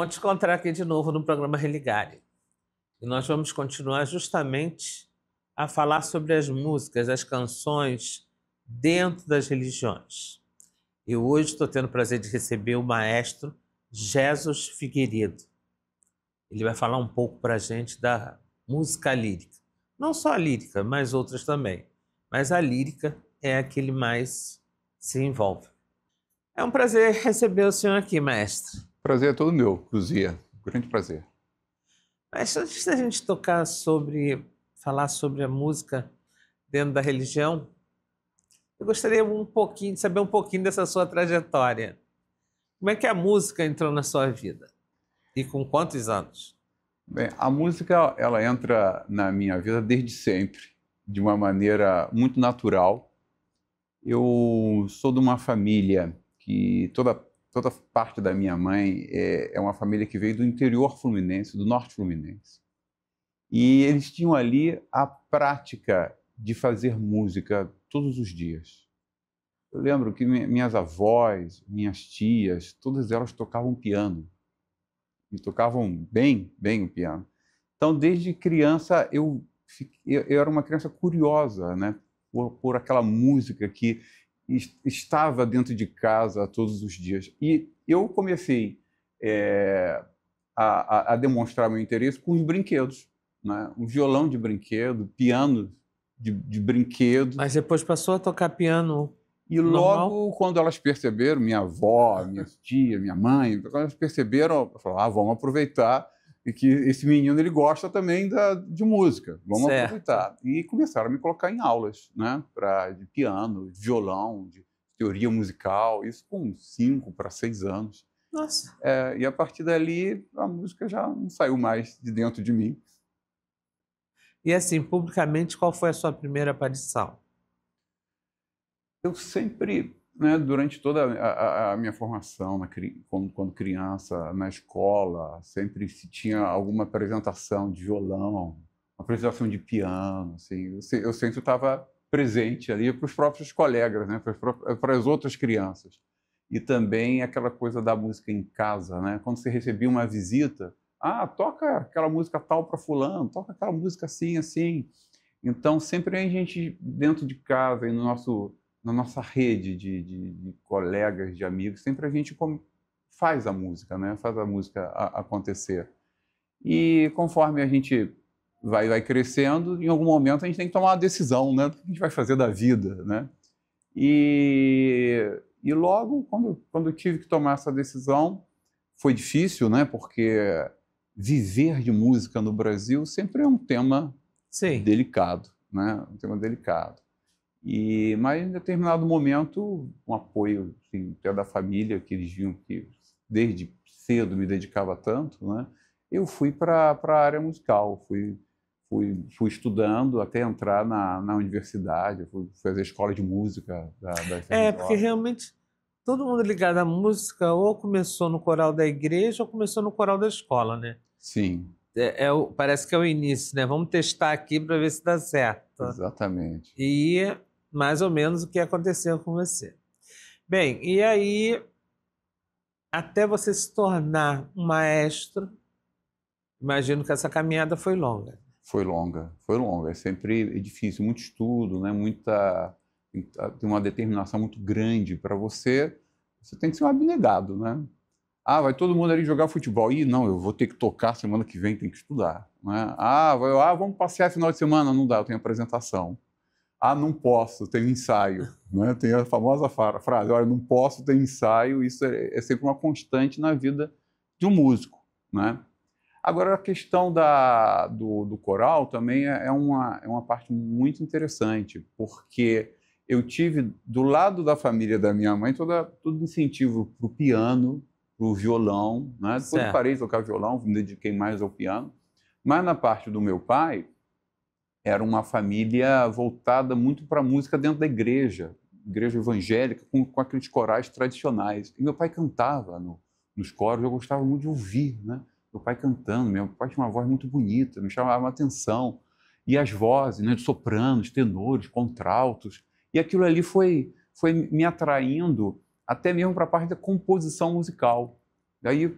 Bom te encontrar aqui de novo no programa Religare. E nós vamos continuar justamente a falar sobre as músicas, as canções dentro das religiões. E hoje estou tendo o prazer de receber o maestro Jesus Figueiredo. Ele vai falar um pouco para a gente da música lírica. Não só a lírica, mas outras também. Mas a lírica é a que ele mais se envolve. É um prazer receber o senhor aqui, mestre. Prazer é todo meu, Luzia. Grande prazer. Mas antes da gente falar sobre a música dentro da religião, eu gostaria de saber um pouquinho dessa sua trajetória. Como é que a música entrou na sua vida? E com quantos anos? Bem, a música, ela entra na minha vida desde sempre, de uma maneira muito natural. Eu sou de uma família que toda parte da minha mãe é uma família que veio do interior fluminense, do norte fluminense. E eles tinham ali a prática de fazer música todos os dias. Eu lembro que minhas avós, minhas tias, todas elas tocavam piano. E tocavam bem o piano. Então, desde criança, eu era uma criança curiosa, né, por aquela música que estava dentro de casa todos os dias. E eu comecei a demonstrar meu interesse com os brinquedos, né? Um violão de brinquedo, piano de brinquedo. Mas depois passou a tocar piano E normal? logo, quando elas perceberam, minha avó, minha tia, minha mãe, quando elas perceberam, falaram, vamos aproveitar, e que esse menino ele gosta também de música, vamos aproveitar. E começaram a me colocar em aulas, né, de piano, de violão, de teoria musical, isso com 5 para 6 anos. Nossa! E a partir dali, a música já não saiu mais de dentro de mim. E assim, publicamente, qual foi a sua primeira aparição? Eu sempre, né, durante toda a minha formação, quando criança, na escola, sempre se tinha alguma apresentação de violão, apresentação de piano, assim, eu sempre estava presente ali para os próprios colegas, né, para as outras crianças. E também aquela coisa da música em casa, né, quando você recebia uma visita, toca aquela música tal para fulano, toca aquela música assim, assim. Então, sempre a gente, dentro de casa e na nossa rede de colegas, de amigos, sempre a gente faz a música, né? Faz a música acontecer. E conforme a gente vai crescendo, em algum momento a gente tem que tomar uma decisão, né? O que a gente vai fazer da vida, né? E logo, quando eu tive que tomar essa decisão, foi difícil, né? Porque viver de música no Brasil sempre é um tema delicado, né? Um tema delicado. Mas em determinado momento, um apoio assim, até da família, que eles viam que desde cedo me dedicava tanto, né? Eu fui para a área musical, fui estudando até entrar na universidade, fui fazer escola de música da FRJ. Porque realmente todo mundo ligado à música ou começou no coral da igreja ou começou no coral da escola, né? Sim. Parece que é o início, né? Vamos testar aqui para ver se dá certo. Exatamente. E mais ou menos o que aconteceu com você. Bem, e aí, até você se tornar um maestro, imagino que essa caminhada foi longa. Foi longa. É sempre difícil, muito estudo, né? Tem uma determinação muito grande para você. Você tem que ser um abnegado, né? Vai todo mundo ali jogar futebol. Não, eu vou ter que tocar semana que vem, tem que estudar, né? Vamos passear final de semana. Não dá, eu tenho apresentação. Não posso, tenho ensaio, né? Tem a famosa frase, olha, não posso, tenho ensaio. Isso é sempre uma constante na vida de um músico, né? Agora, a questão do coral também é uma parte muito interessante, porque eu tive, do lado da família da minha mãe, todo incentivo para o piano, para o violão, né? Depois eu parei de tocar violão, me dediquei mais ao piano. Mas na parte do meu pai, era uma família voltada muito para a música dentro da igreja evangélica, com aqueles corais tradicionais. E meu pai cantava nos coros, eu gostava muito de ouvir, né? Meu pai cantando, meu pai tinha uma voz muito bonita, me chamava a atenção. E as vozes, né, de sopranos, tenores, contraltos. E aquilo ali foi me atraindo até mesmo para a parte da composição musical. Daí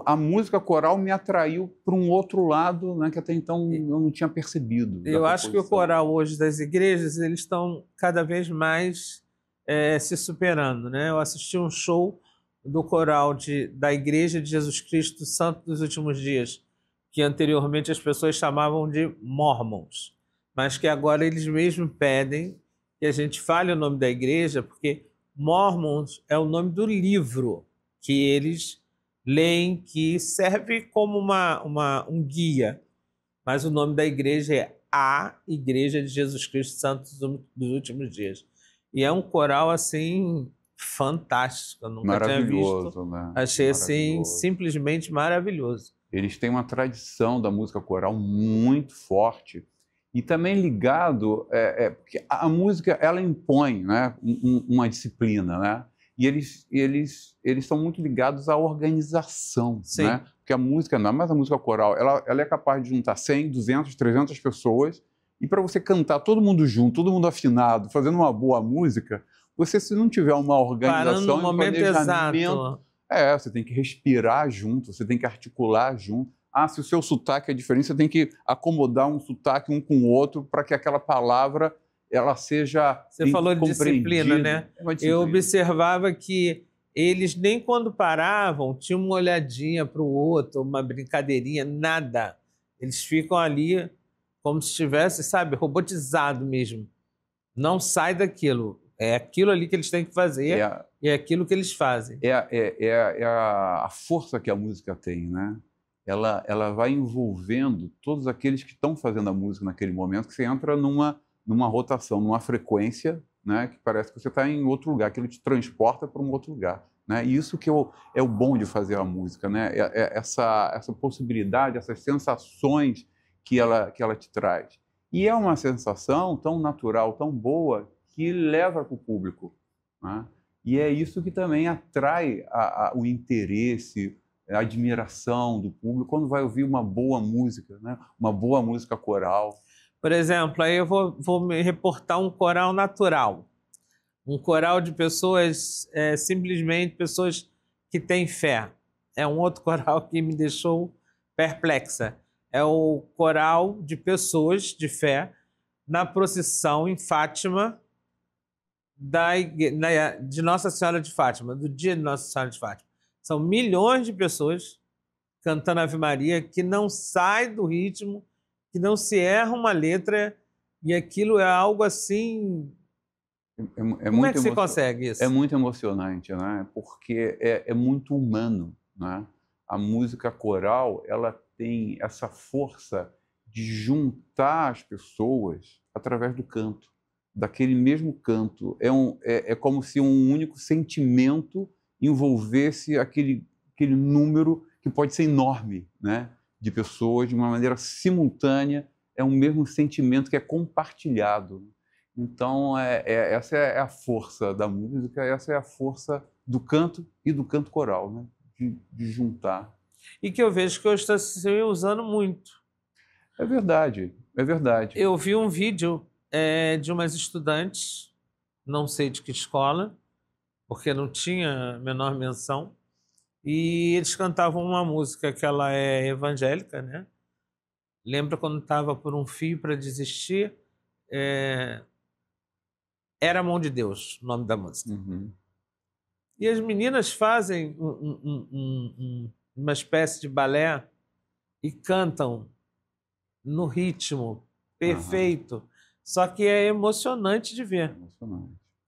a música coral me atraiu para um outro lado, né, que até então eu não tinha percebido. Eu acho que o coral hoje das igrejas, eles estão cada vez mais se superando, né? Eu assisti um show do coral da Igreja de Jesus Cristo Santo dos Últimos Dias, que anteriormente as pessoas chamavam de Mormons, mas que agora eles mesmos pedem que a gente fale o nome da igreja, porque Mormons é o nome do livro que eles leem, que serve como um guia, mas o nome da igreja é a Igreja de Jesus Cristo Santo dos Últimos Dias. E é um coral, assim, fantástico. Eu nunca tinha visto. Né? Achei, assim, simplesmente maravilhoso. Eles têm uma tradição da música coral muito forte e também ligado, porque a música, ela impõe, né, uma disciplina, né? E eles são muito ligados à organização, né? Porque a música, não é mais a música coral, ela é capaz de juntar 100, 200, 300 pessoas e para você cantar todo mundo junto, todo mundo afinado, fazendo uma boa música, você, se não tiver uma organização, um momento exato. Você tem que respirar junto, você tem que articular junto. Se o seu sotaque é diferente, você tem que acomodar um sotaque um com o outro para que aquela palavra ela seja Você falou de disciplina, né? Eu observava que eles nem quando paravam tinham uma olhadinha para o outro, uma brincadeirinha, nada. Eles ficam ali como se estivesse, sabe, robotizado mesmo. Não sai daquilo. É aquilo ali que eles têm que fazer e é aquilo que eles fazem. A força que a música tem, né? Ela vai envolvendo todos aqueles que estão fazendo a música naquele momento, que você entra numa rotação, numa frequência, né, que parece que você está em outro lugar, que ele te transporta para um outro lugar. Né? E isso que é o bom de fazer a música, né? Essa possibilidade, essas sensações que ela te traz. E é uma sensação tão natural, tão boa, que leva para o público. Né? E é isso que também atrai o interesse, a admiração do público quando vai ouvir uma boa música, né? Uma boa música coral. Por exemplo, aí eu vou me reportar um coral natural. Um coral de pessoas, simplesmente pessoas que têm fé. É um outro coral que me deixou perplexa. É o coral de pessoas de fé na procissão em Fátima, de Nossa Senhora de Fátima, do dia de Nossa Senhora de Fátima. São milhões de pessoas cantando Ave Maria, que não sai do ritmo, que não se erra uma letra, e aquilo é algo assim... Como é que se consegue isso? É muito emocionante, né? Porque é muito humano, né? A música coral, ela tem essa força de juntar as pessoas através do canto, daquele mesmo canto. É como se um único sentimento envolvesse aquele número que pode ser enorme, né? De pessoas de uma maneira simultânea, é um mesmo sentimento que é compartilhado. Então, essa é a força da música, essa é a força do canto e do canto coral, né? De juntar. E que eu vejo que hoje está se usando muito. É verdade, é verdade. Eu vi um vídeo de umas estudantes, não sei de que escola, porque não tinha a menor menção, e eles cantavam uma música que ela é evangélica, né? Lembra quando estava por um fio para desistir? Era a Mão de Deus, o nome da música. Uhum. E as meninas fazem uma espécie de balé e cantam no ritmo perfeito. Uhum. Só que é emocionante de ver.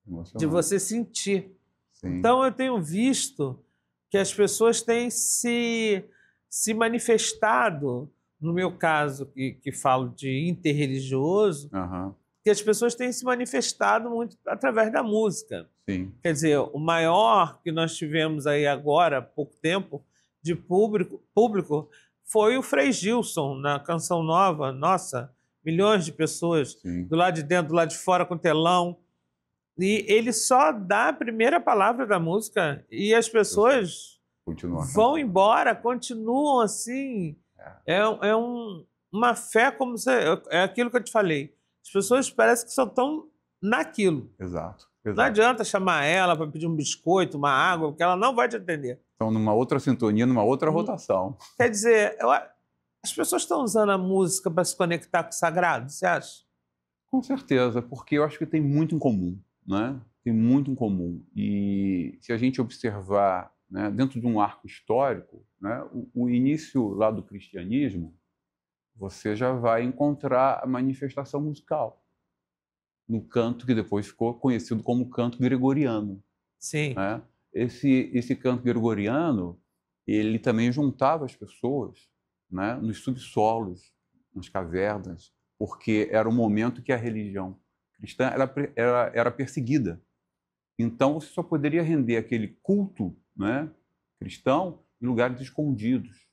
Emocionante. De você sentir. Sim. Então, eu tenho visto que as pessoas têm se manifestado, no meu caso, que falo de interreligioso, que as pessoas têm se manifestado muito através da música. Sim. Quer dizer, o maior que nós tivemos aí agora, há pouco tempo, de público foi o Frei Gilson, na Canção Nova. Nossa, milhões de pessoas, sim, do lado de dentro, do lado de fora, com telão. E ele só dá a primeira palavra da música e as pessoas vão embora, continuam assim. Uma fé como é aquilo que eu te falei. As pessoas parecem que só estão naquilo. Exato. Não adianta chamar ela para pedir um biscoito, uma água, porque ela não vai te atender. Estão numa outra sintonia, numa outra rotação. Quer dizer, as pessoas estão usando a música para se conectar com o sagrado, você acha? Com certeza, porque eu acho que tem muito em comum, né? Tem muito em comum. E se a gente observar, né, dentro de um arco histórico, né, o início lá do cristianismo, você já vai encontrar a manifestação musical no canto que depois ficou conhecido como canto gregoriano. Sim. Né? Esse canto gregoriano, ele também juntava as pessoas, né, nos subsolos, nas cavernas, porque era o momento que a religião cristã era perseguida. Então, você só poderia render aquele culto, né, cristão em lugares escondidos.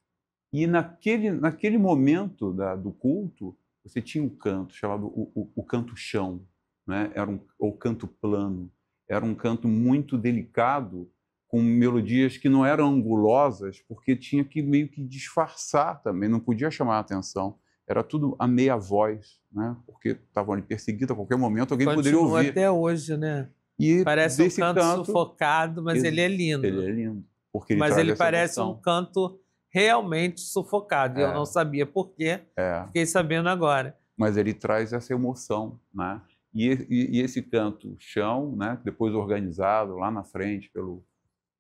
E naquele momento do culto, você tinha um canto chamado o canto-chão, né? O canto plano. Era um canto muito delicado, com melodias que não eram angulosas, porque tinha que meio que disfarçar também, não podia chamar a atenção. Era tudo a meia voz, né? Porque estavam ali perseguidos, a qualquer momento alguém poderia ouvir. Até hoje, né? E parece um canto sufocado, mas ele é lindo. Ele é lindo. Porque ele mas ele parece emoção. Um canto realmente sufocado. Eu não sabia por quê, fiquei sabendo agora. Mas ele traz essa emoção, né? E esse canto chão, né, depois organizado lá na frente pelo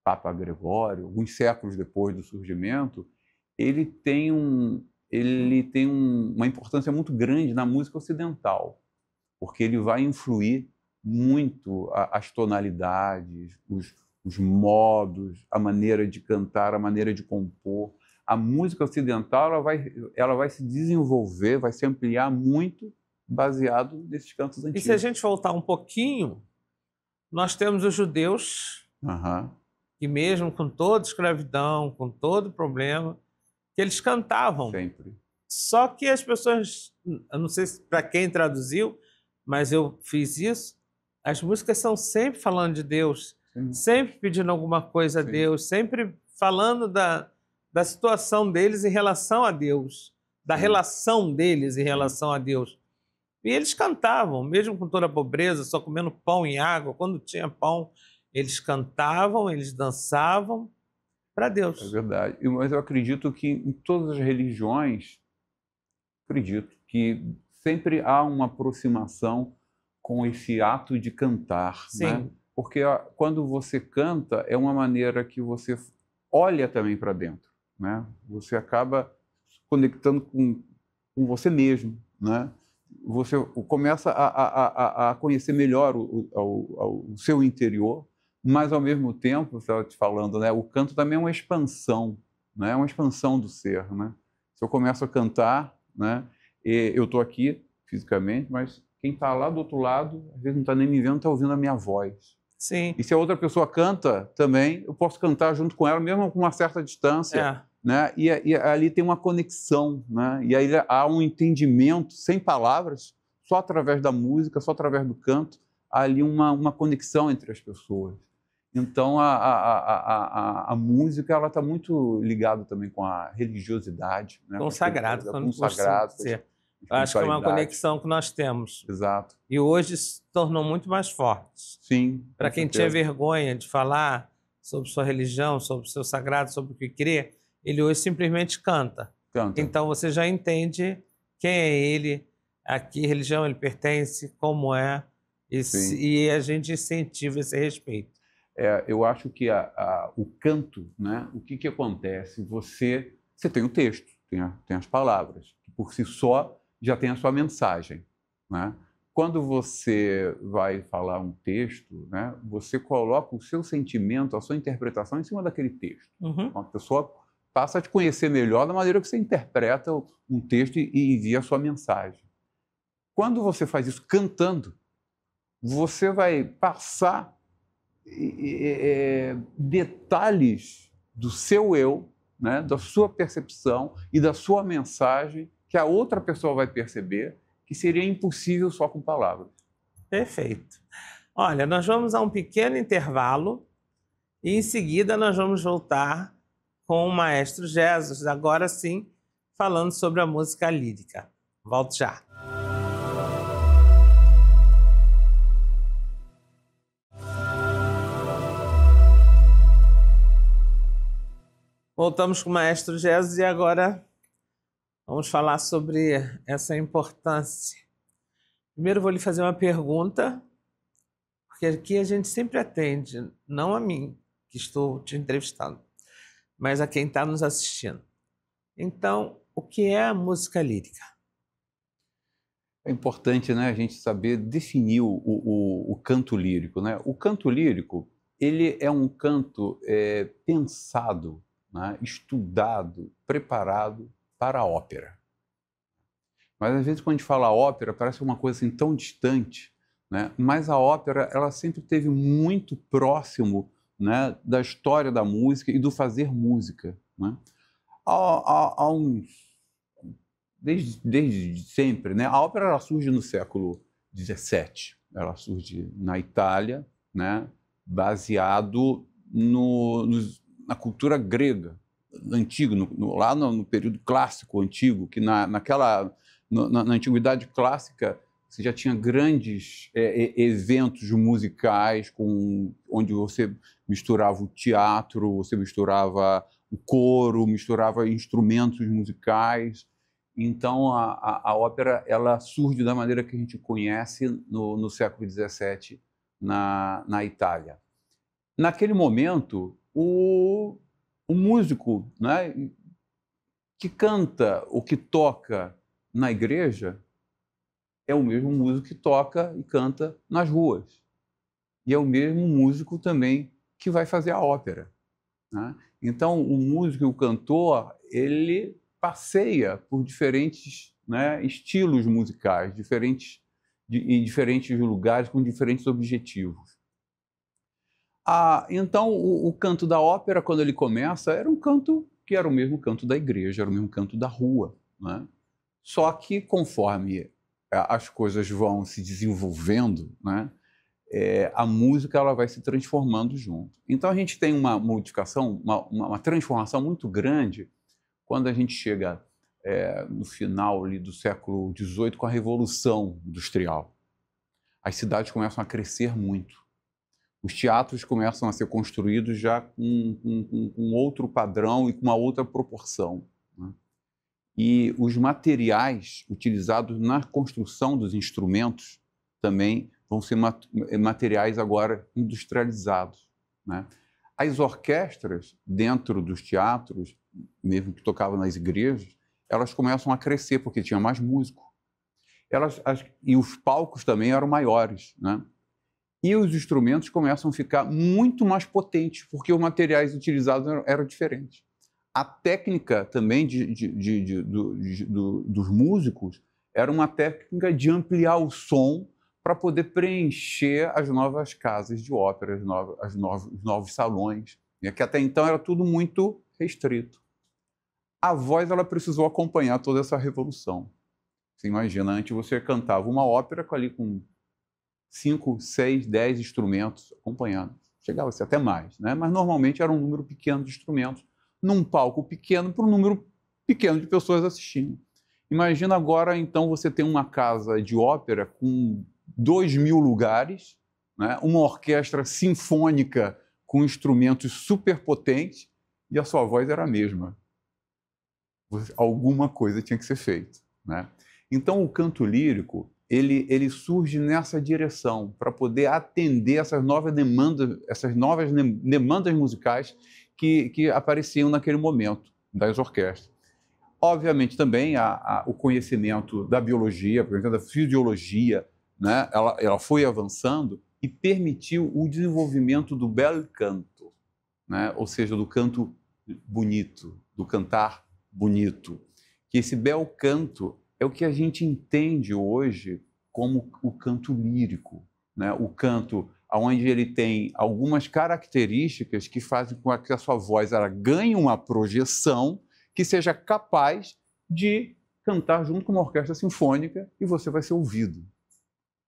Papa Gregório, alguns séculos depois do surgimento, ele tem uma importância muito grande na música ocidental, porque ele vai influir muito as tonalidades, os modos, a maneira de cantar, a maneira de compor. A música ocidental ela vai se desenvolver, vai se ampliar muito baseado nesses cantos antigos. E se a gente voltar um pouquinho, nós temos os judeus, que mesmo com toda escravidão, com todo problema, que eles cantavam. Sempre. Só que as pessoas, eu não sei para quem traduziu, mas eu fiz isso, as músicas são sempre falando de Deus, sempre pedindo alguma coisa a Deus, sempre falando da situação deles em relação a Deus, da relação deles em relação a Deus. E eles cantavam, mesmo com toda a pobreza, só comendo pão e água. Quando tinha pão, eles cantavam, eles dançavam para Deus. É verdade. Mas eu acredito que em todas as religiões, acredito que sempre há uma aproximação com esse ato de cantar. Sim. Né? Porque quando você canta, é uma maneira que você olha também para dentro. Né? Você acaba conectando com você mesmo, né? Você começa a conhecer melhor o seu interior, mas ao mesmo tempo, você estava te falando, né? O canto também é uma expansão, né? É uma expansão do ser, né? Se eu começo a cantar, né? Eu estou aqui fisicamente, mas quem está lá do outro lado, às vezes não está nem me vendo, está ouvindo a minha voz. Sim. E se a outra pessoa canta também, eu posso cantar junto com ela, mesmo com uma certa distância. Né? E ali tem uma conexão, né? E aí há um entendimento sem palavras, só através da música, só através do canto, há ali uma conexão entre as pessoas. Então a música ela está muito ligada também com a religiosidade, né? Com o sagrado, com o sagrado. Acho que é uma conexão que nós temos. Exato. E hoje se tornou muito mais forte. Sim. Para quem tinha vergonha de falar sobre sua religião, sobre o seu sagrado, sobre o que crê, ele hoje simplesmente canta. Então você já entende quem é ele, a que religião ele pertence, como é, e a gente incentiva esse respeito. Eu acho que o canto, né? O que acontece? Você tem o texto, tem as palavras, que por si só já tem a sua mensagem. Né? Quando você vai falar um texto, né? Você coloca o seu sentimento, a sua interpretação em cima daquele texto. Uma pessoa passa a te conhecer melhor da maneira que você interpreta um texto e envia a sua mensagem. Quando você faz isso cantando, você vai passar detalhes do seu eu, né, da sua percepção e da sua mensagem que a outra pessoa vai perceber que seria impossível só com palavras. Perfeito. Olha, nós vamos a um pequeno intervalo e em seguida nós vamos voltar com o maestro Jesus, agora sim, falando sobre a música lírica. Volto já. Voltamos com o Maestro Jesus e agora vamos falar sobre essa importância. Primeiro vou lhe fazer uma pergunta, porque aqui a gente sempre atende, não a mim, que estou te entrevistando, mas a quem está nos assistindo. Então, o que é a música lírica? É importante, né, a gente saber definir o canto lírico, né? O canto lírico, ele é um canto pensado, né, estudado, preparado para a ópera. Mas às vezes quando a gente fala ópera, parece uma coisa assim tão distante, né? Mas a ópera, ela sempre esteve muito próximo, né, da história da música e do fazer música, né? Há desde sempre, né? A ópera ela surge no século XVII, ela surge na Itália, né? Baseado na cultura grega antiga, lá no período clássico antigo, que na antiguidade clássica você já tinha grandes eventos musicais onde você misturava o teatro, você misturava o coro, misturava instrumentos musicais. Então, a ópera ela surge da maneira que a gente conhece no século XVII na Itália. Naquele momento, o músico, né, que canta ou que toca na igreja é o mesmo músico que toca e canta nas ruas. E é o mesmo músico também que vai fazer a ópera, né? Então, o músico e o cantor, ele passeia por diferentes, né, estilos musicais, em diferentes lugares, com diferentes objetivos. Então, o canto da ópera, quando ele começa, era um canto que era o mesmo canto da igreja, era o mesmo canto da rua, né? Só que, conforme as coisas vão se desenvolvendo, né, a música ela vai se transformando junto. Então, a gente tem uma modificação, uma transformação muito grande quando a gente chega no final ali do século XVIII com a Revolução Industrial. As cidades começam a crescer muito. Os teatros começam a ser construídos já com outro padrão e com uma outra proporção, né? E os materiais utilizados na construção dos instrumentos também vão ser materiais agora industrializados, né? As orquestras dentro dos teatros, mesmo que tocavam nas igrejas, elas começam a crescer porque tinha mais músico. E os palcos também eram maiores, né? E os instrumentos começam a ficar muito mais potentes porque os materiais utilizados eram diferentes. A técnica também dos músicos era uma técnica de ampliar o som para poder preencher as novas casas de ópera, os novos salões, né? Que até então era tudo muito restrito. A voz ela precisou acompanhar toda essa revolução. Você imagina, antes você cantava uma ópera ali com 5, 6, 10 instrumentos acompanhando. Chegava-se até mais, né? Mas normalmente era um número pequeno de instrumentos num palco pequeno para um número pequeno de pessoas assistindo. Imagina agora, então, você tem uma casa de ópera com 2.000 lugares, né? Uma orquestra sinfônica com instrumentos super potentes e a sua voz era a mesma. Alguma coisa tinha que ser feita, né? Então, o canto lírico ele surge nessa direção para poder atender essas novas demandas musicais que apareciam naquele momento das orquestras. Obviamente, também o conhecimento da biologia, por exemplo, da fisiologia, né? Ela foi avançando e permitiu o desenvolvimento do bel canto, né? Ou seja, do canto bonito, do cantar bonito. Que esse bel canto é o que a gente entende hoje como o canto lírico, né? O canto onde ele tem algumas características que fazem com que a sua voz ela ganhe uma projeção que seja capaz de cantar junto com uma orquestra sinfônica e você vai ser ouvido.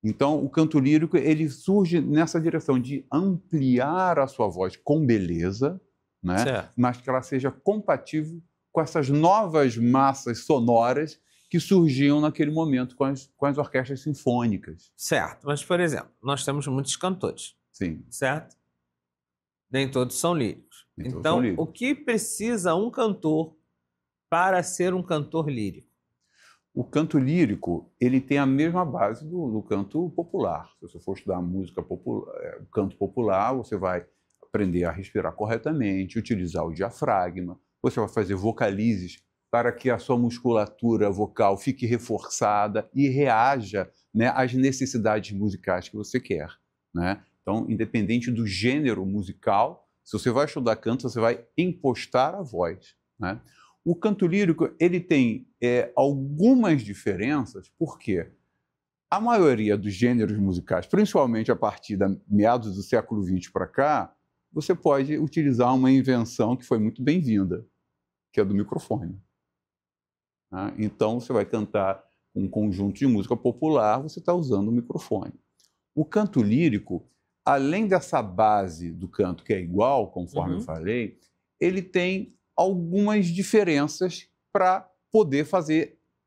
Então, o canto lírico ele surge nessa direção de ampliar a sua voz com beleza, né? Certo. Mas que ela seja compatível com essas novas massas sonoras que surgiam naquele momento com as orquestras sinfônicas. Certo, mas, por exemplo, nós temos muitos cantores, Sim. certo? Nem todos são líricos. Então, o que precisa um cantor para ser um cantor lírico? O canto lírico, ele tem a mesma base do canto popular. Se você for estudar música popular, o canto popular, você vai aprender a respirar corretamente, utilizar o diafragma, você vai fazer vocalizes para que a sua musculatura vocal fique reforçada e reaja, né, às necessidades musicais que você quer, né? Então, independente do gênero musical, se você vai estudar canto, você vai impostar a voz, né? O canto lírico, ele tem algumas diferenças, porque a maioria dos gêneros musicais, principalmente a partir da meados do século XX para cá, você pode utilizar uma invenção que foi muito bem-vinda, que é do microfone, né? Então, você vai cantar um conjunto de música popular, você está usando o microfone. O canto lírico, além dessa base do canto que é igual, conforme eu falei, ele tem algumas diferenças para poder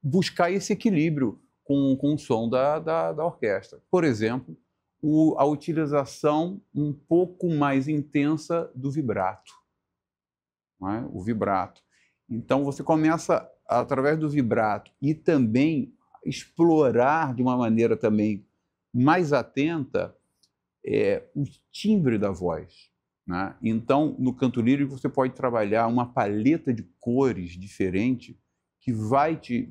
buscar esse equilíbrio com o som da orquestra. Por exemplo, a utilização um pouco mais intensa do vibrato, não é? O vibrato. Então, você começa, através do vibrato, e também explorar de uma maneira também mais atenta o timbre da voz, né? Então, no canto lírico, você pode trabalhar uma paleta de cores diferente que vai te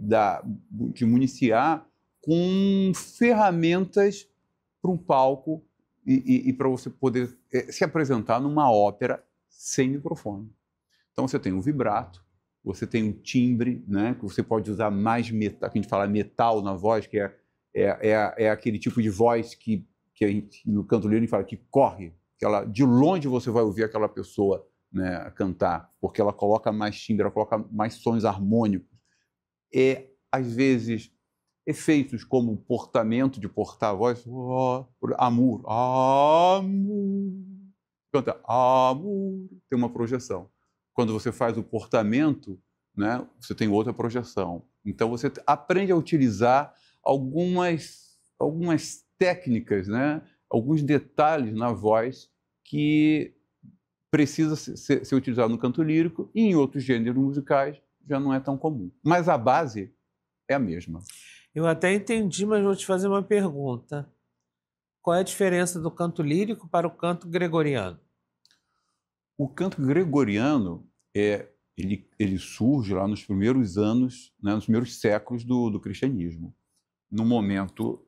municiar com ferramentas para um palco e para você poder se apresentar numa ópera sem microfone. Então, você tem o vibrato, você tem o timbre, né, que você pode usar mais metal, que a gente fala metal na voz, que é aquele tipo de voz que a gente, no canto lírico, fala que corre, que de longe você vai ouvir aquela pessoa, né, cantar, porque ela coloca mais timbre, ela coloca mais sons harmônicos. Às vezes, efeitos como portamento de portar a voz, amor, amor, canta amor, tem uma projeção. Quando você faz o portamento, né, você tem outra projeção. Então, você aprende a utilizar algumas técnicas, né, alguns detalhes na voz que precisa ser utilizado no canto lírico e em outros gêneros musicais já não é tão comum. Mas a base é a mesma. Eu até entendi, mas vou te fazer uma pergunta. Qual é a diferença do canto lírico para o canto gregoriano? O canto gregoriano ele surge lá nos primeiros anos, né, nos primeiros séculos do cristianismo. No momento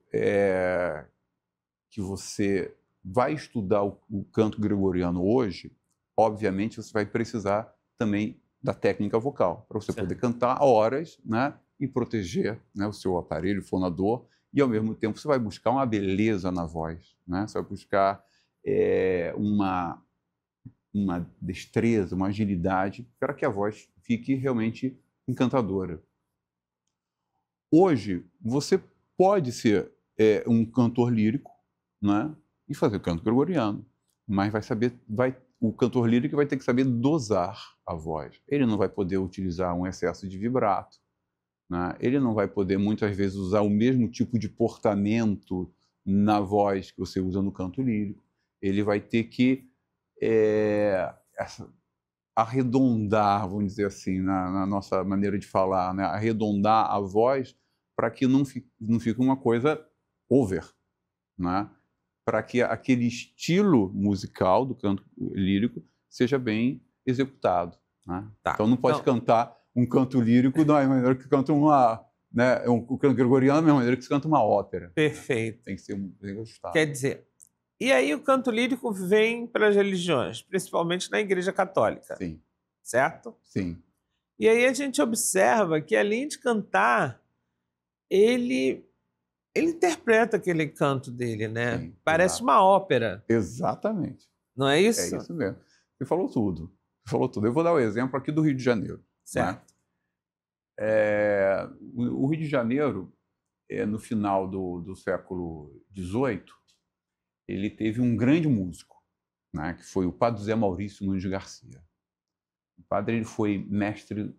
que você vai estudar o canto gregoriano hoje, obviamente você vai precisar também da técnica vocal, para você poder cantar horas, né, e proteger, né, o seu aparelho fonador, e ao mesmo tempo você vai buscar uma beleza na voz, né? Você vai buscar uma destreza, uma agilidade, para que a voz fique realmente encantadora. Hoje, você pode ser um cantor lírico, né, e fazer canto gregoriano, mas o cantor lírico vai ter que saber dosar a voz. Ele não vai poder utilizar um excesso de vibrato, né? Ele não vai poder, muitas vezes, usar o mesmo tipo de portamento na voz que você usa no canto lírico. Ele vai ter que arredondar, vamos dizer assim, na nossa maneira de falar, né? Arredondar a voz para que não fique uma coisa over, né? Para que aquele estilo musical do canto lírico seja bem executado, né? Tá. Então não pode cantar um canto lírico da mesma maneira que canta um canto gregoriano da mesma maneira que se canta uma ópera. Perfeito. Tem que ser bem ajustado. Quer dizer, e aí o canto lírico vem para as religiões, principalmente na Igreja Católica. Sim. Certo? Sim. E aí a gente observa que, além de cantar, ele interpreta aquele canto dele, né? Sim, parece exato. uma ópera. Exatamente. Não é isso? É isso mesmo. Você falou tudo. Eu vou dar o exemplo aqui do Rio de Janeiro. Certo. Né? O Rio de Janeiro, no final do século XVIII, ele teve um grande músico, né, que foi o padre José Maurício Nunes de Garcia. O padre ele foi mestre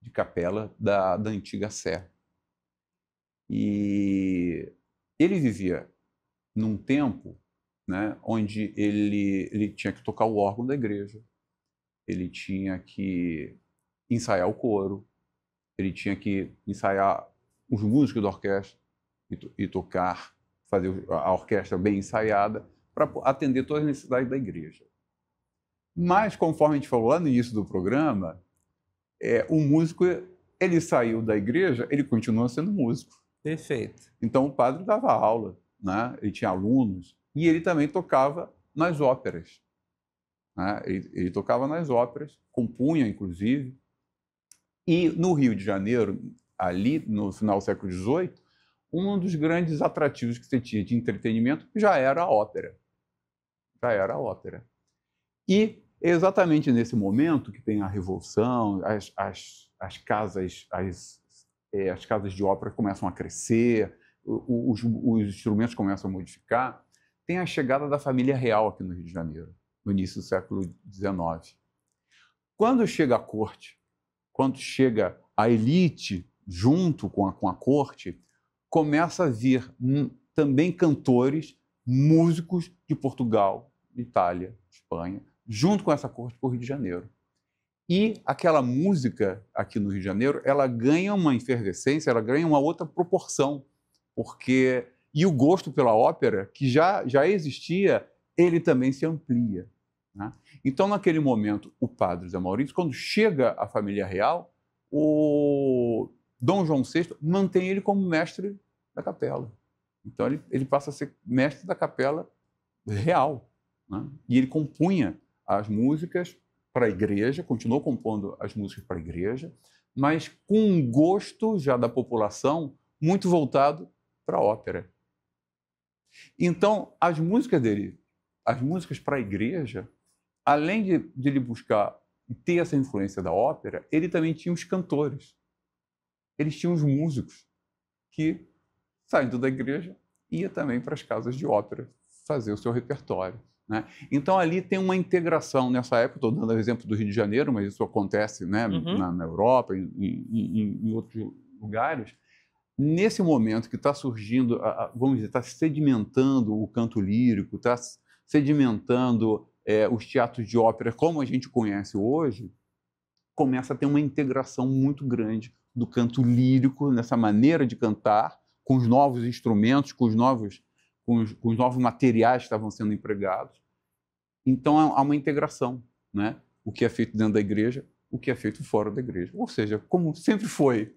de capela da antiga Sé. E ele vivia num tempo, né, onde ele tinha que tocar o órgão da igreja. ele tinha que ensaiar o coro, ele tinha que ensaiar os músicos da orquestra e tocar, fazer a orquestra bem ensaiada para atender todas as necessidades da igreja. Mas, conforme a gente falou lá no início do programa, o músico, ele saiu da igreja, ele continua sendo músico. Perfeito. Então, o padre dava aula, né? Ele tinha alunos, e ele também tocava nas óperas. Né? Ele tocava nas óperas, compunha, inclusive. E no Rio de Janeiro, ali no final do século XVIII, um dos grandes atrativos que você tinha de entretenimento já era a ópera. Já era a ópera. E é exatamente nesse momento que tem a Revolução, as casas de ópera começam a crescer, os instrumentos começam a modificar. Tem a chegada da família real aqui no Rio de Janeiro, no início do século XIX. Quando chega a corte, quando chega a elite junto com a corte, começa a vir também cantores, músicos de Portugal, Itália, Espanha, junto com essa corte para o Rio de Janeiro. E aquela música aqui no Rio de Janeiro, ela ganha uma efervescência, ela ganha uma outra proporção, porque e o gosto pela ópera, que já existia, ele também se amplia. Né? Então, naquele momento, o padre Zé Maurício, quando chega a família real, o Dom João VI mantém ele como mestre da capela. Então, ele passa a ser mestre da capela real. Né? E ele compunha as músicas para a igreja, continuou compondo as músicas para a igreja, mas com um gosto já da população muito voltado para a ópera. Então, as músicas dele, as músicas para a igreja, além de ele buscar e ter essa influência da ópera, ele também tinha os cantores. Eles tinham os músicos que, saindo da igreja, ia também para as casas de ópera fazer o seu repertório. Né? Então, ali tem uma integração. Nessa época, estou dando o exemplo do Rio de Janeiro, mas isso acontece, né, na Europa, em outros lugares. Nesse momento que está surgindo, vamos dizer, está sedimentando o canto lírico, está sedimentando os teatros de ópera como a gente conhece hoje, começa a ter uma integração muito grande do canto lírico, nessa maneira de cantar, com os novos instrumentos, com os novos materiais que estavam sendo empregados. Então, há uma integração, né? O que é feito dentro da igreja, o que é feito fora da igreja. Ou seja, como sempre foi,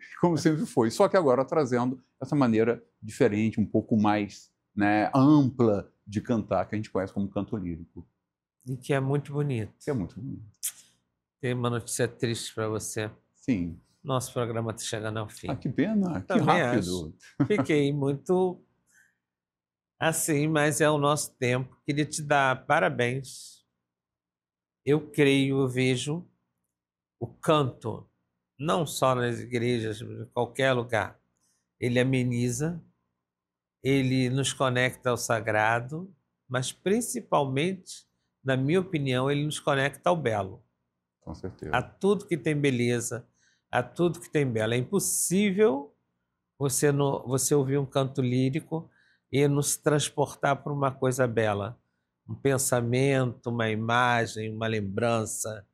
só que agora trazendo essa maneira diferente, um pouco mais, né, ampla de cantar, que a gente conhece como canto lírico. E que é muito bonito. Que é muito bonito. Tem uma notícia triste para você. Sim. Nosso programa está chegando ao fim. Que pena, Também que rápido. Acho. Fiquei muito assim, mas é o nosso tempo. Queria te dar parabéns. Eu creio, eu vejo o canto, não só nas igrejas, em qualquer lugar. Ele ameniza, ele nos conecta ao sagrado, mas principalmente, na minha opinião, ele nos conecta ao belo. Com certeza. A tudo que tem beleza, a tudo que tem belo. É impossível você ouvir um canto lírico e nos transportar para uma coisa bela. Um pensamento, uma imagem, uma lembrança.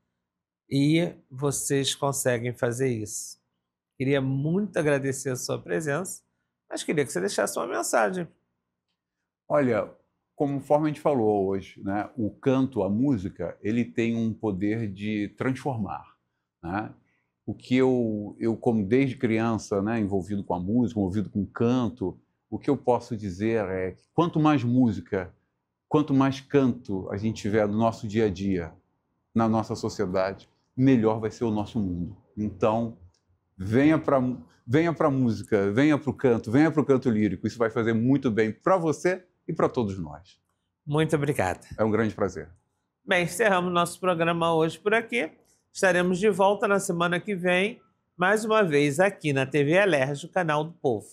E vocês conseguem fazer isso. Queria muito agradecer a sua presença, mas queria que você deixasse uma mensagem. Olha, conforme a gente falou hoje, né, o canto, a música, ele tem um poder de transformar. Né? O que eu como desde criança, né, envolvido com a música, envolvido com o canto, o que eu posso dizer é que quanto mais música, quanto mais canto a gente tiver no nosso dia a dia, na nossa sociedade, melhor vai ser o nosso mundo. Então, venha para a música, venha para o canto lírico. Isso vai fazer muito bem para você e para todos nós. Muito obrigada. É um grande prazer. Bem, encerramos nosso programa hoje por aqui. Estaremos de volta na semana que vem, mais uma vez aqui na TV Alerj, o canal do Povo.